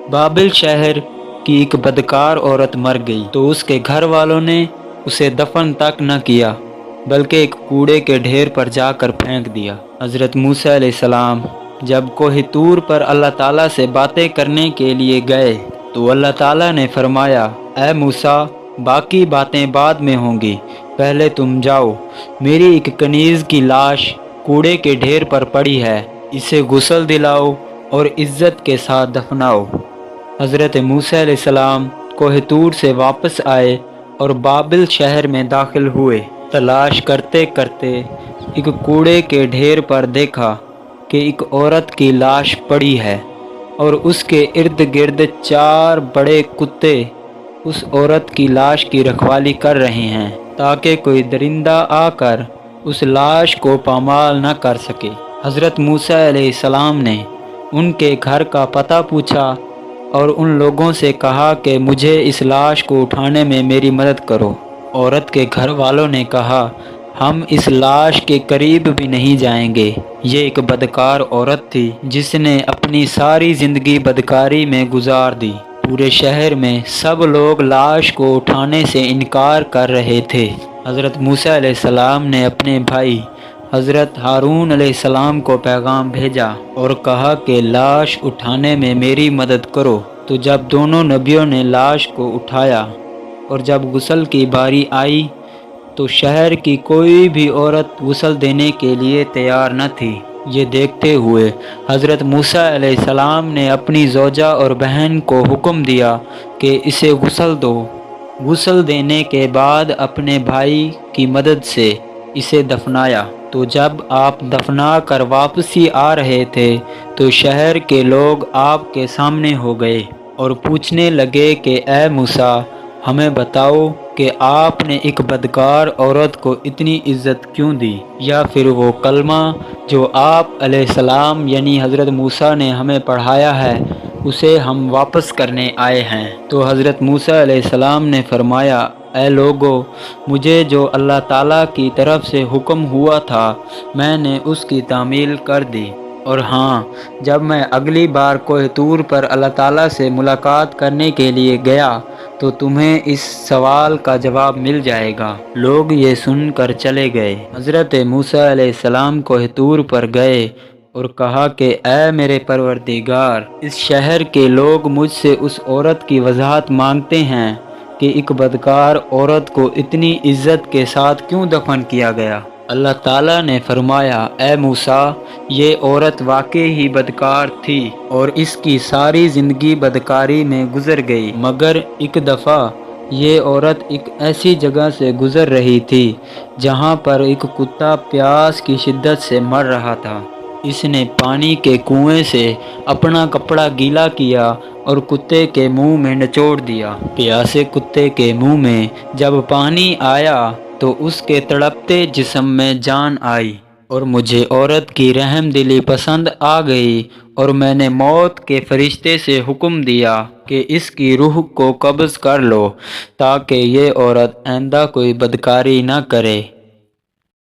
बाबिल शहर की एक बदकार औरत मर गई तो उसके घर वालों ने उसे दफन तक न किया बल्कि एक कूड़े के ढेर पर जाकर फेंक दिया। हज़रत मूसा अलैहिस्सलाम जब कोह तूर पर अल्लाह ताला से बातें करने के लिए गए तो अल्लाह ताला ने फरमाया, ऐ मूसा, बाकी बातें बाद में होंगी, पहले तुम जाओ। मेरी एक कनीज़ की लाश कूड़े के ढेर पर पड़ी है, इसे गुस्ल दिलाओ और इज्जत के साथ दफनाओ। हज़रत मूसा अलैहिस्सलाम कोह तूर से वापस आए और बाबिल शहर में दाखिल हुए। तलाश करते करते एक कूड़े के ढेर पर देखा कि एक औरत की लाश पड़ी है और उसके इर्द गिर्द 4 बड़े कुत्ते उस औरत की लाश की रखवाली कर रहे हैं ताकि कोई दरिंदा आकर उस लाश को पामाल न कर सके। हज़रत मूसा अलैहिस्सलाम ने उनके घर का पता पूछा और उन लोगों से कहा कि मुझे इस लाश को उठाने में मेरी मदद करो। औरत के घर वालों ने कहा, हम इस लाश के करीब भी नहीं जाएंगे। ये एक बदकार औरत थी जिसने अपनी सारी ज़िंदगी बदकारी में गुजार दी। पूरे शहर में सब लोग लाश को उठाने से इनकार कर रहे थे। हज़रत मूसा अलैहिस्सलाम ने अपने भाई हज़रत हारून अलैहिस्सलाम को पैगाम भेजा और कहा कि लाश उठाने में मेरी मदद करो। तो जब दोनों नबियों ने लाश को उठाया और जब गुस्ल की बारी आई तो शहर की कोई भी औरत गुस्ल देने के लिए तैयार न थी। ये देखते हुए हज़रत मूसा अलैहिस्सलाम ने अपनी ज़ौजा और बहन को हुक्म दिया कि इसे गुस्ल दो। गुस्ल देने के बाद अपने भाई की मदद से इसे दफनाया। तो जब आप दफना कर वापसी आ रहे थे तो शहर के लोग आपके सामने हो गए और पूछने लगे कि ए मूसा, हमें बताओ कि आपने एक बदकार औरत को इतनी इज्जत क्यों दी, या फिर वो कलमा जो आप अलैहिस्सलाम यानी हज़रत मूसा ने हमें पढ़ाया है उसे हम वापस करने आए हैं। तो हज़रत मूसा अलैहिस्सलाम ने फरमाया, ऐ लोगो, मुझे जो अल्लाह ताला की तरफ से हुक्म हुआ था मैंने उसकी तामील कर दी। और हाँ, जब मैं अगली बार कोह तूर पर अल्लाह ताला से मुलाकात करने के लिए गया तो तुम्हें इस सवाल का जवाब मिल जाएगा। लोग ये सुनकर चले गए। हज़रत मूसा अलैहिस्सलाम कोह तूर पर गए और कहा कि ऐ मेरे परवरदिगार, इस शहर के लोग मुझसे उस औरत की वजाहत मांगते हैं कि एक बदकार औरत को इतनी इज्जत के साथ क्यों दफन किया गया। अल्लाह ताला ने फरमाया, ए मूसा, ये औरत वाकई ही बदकार थी और इसकी सारी ज़िंदगी बदकारी में गुजर गई, मगर एक दफ़ा ये औरत एक ऐसी जगह से गुजर रही थी जहाँ पर एक कुत्ता प्यास की शिद्दत से मर रहा था। इसने पानी के कुएं से अपना कपड़ा गीला किया और कुत्ते के मुंह में निचोड़ दिया। प्यासे कुत्ते के मुंह में जब पानी आया तो उसके तड़पते जिस्म में जान आई और मुझे औरत की रहमदिली पसंद आ गई और मैंने मौत के फरिश्ते से हुक्म दिया कि इसकी रूह को कब्ज़ कर लो ताकि ये औरत आइंदा कोई बदकारी न करे।